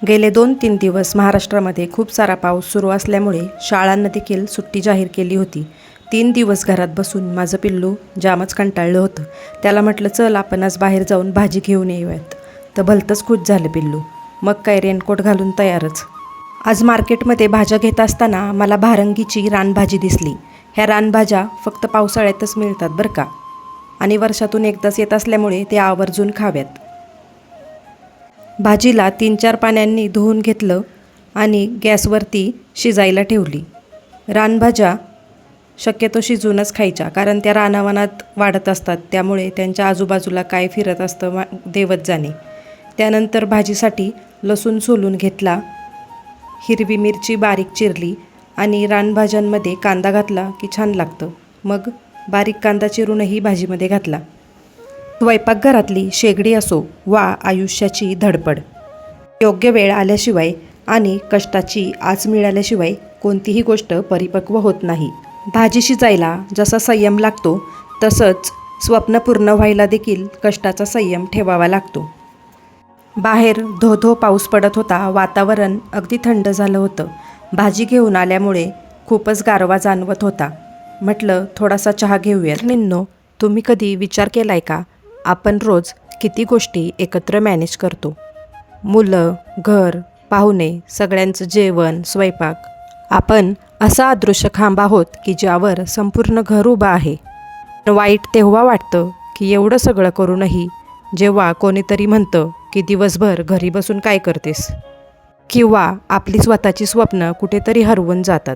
गेले 2-3 दिवस महाराष्ट्रामध्ये खूप सारा पाऊस सुरू असल्यामुळे शाळांना देखील सुट्टी जाहीर केली होती. 3 दिवस घरात बसून माझं पिल्लू जामच कंटाळलं होतं. त्याला म्हटलं चल आपण आज बाहेर जाऊन भाजी घेऊन येऊयात. तर भलतंच खुश झालं पिल्लू. मग काय रेनकोट घालून तयारच. आज मार्केटमध्ये भाज्या घेत असताना मला भारंगीची रानभाजी दिसली. ह्या रानभाज्या फक्त पावसाळ्यातच मिळतात बरं का, आणि वर्षातून एकदाच येत असल्यामुळे ते आवर्जून खाव्यात. भाजीला 3-4 पाण्यांनी धुवून घेतलं आणि गॅसवरती शिजायला ठेवली. रानभाज्या शक्यतो शिजूनच खायच्या, कारण त्या रानावनात वाढत असतात, त्यामुळे त्यांच्या आजूबाजूला काय फिरत असतं देवत जाणे. त्यानंतर भाजीसाठी लसूण सोलून घेतला, हिरवी मिरची बारीक चिरली आणि रानभाज्यांमध्ये कांदा घातला की छान लागतं. मग बारीक कांदा चिरूनही भाजीमध्ये घातला. स्वयंपाकघरातली शेगडी असो वा आयुष्याची धडपड, योग्य वेळ आल्याशिवाय आणि कष्टाची आच मिळाल्याशिवाय कोणतीही गोष्ट परिपक्व होत नाही. भाजी शिजायला जसा संयम लागतो तसंच स्वप्न पूर्ण व्हायला देखील कष्टाचा संयम ठेवावा लागतो. बाहेर धो-धो पाऊस पडत होता. वातावरण अगदी थंड झालं होतं. भाजी घेऊन आल्यामुळे खूपच गारवा जाणवत होता. म्हटलं थोडासा चहा घेऊयात. निन्नो, तुम्ही कधी विचार केलाय का, आपण रोज किती गोष्टी एकत्र मॅनेज करतो? मुलं, घर, पाहुणे, सगळ्यांचं जेवण, स्वयंपाक. आपण असा अदृश्य खांब आहोत की ज्यावर संपूर्ण घर उभं आहे. वाईट तेव्हा वाटतं की एवढं सगळं करूनही जेव्हा कोणीतरी म्हणतं की दिवसभर घरी बसून काय करतेस, किंवा आपली स्वतःची स्वप्न कुठेतरी हरवून जातात.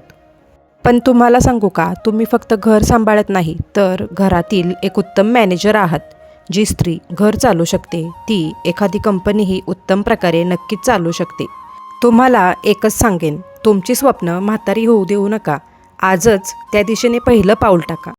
पण तुम्हाला सांगू का, तुम्ही फक्त घर सांभाळत नाही तर घरातील एक उत्तम मॅनेजर आहात. जी स्त्री घर चालू शकते ती एखादी कंपनीही उत्तम प्रकारे नक्कीच चालू शकते. तुम्हाला एकच सांगेन, तुमची स्वप्न म्हातारी होऊ देऊ नका. आजच त्या दिशेने पहिलं पाऊल टाका.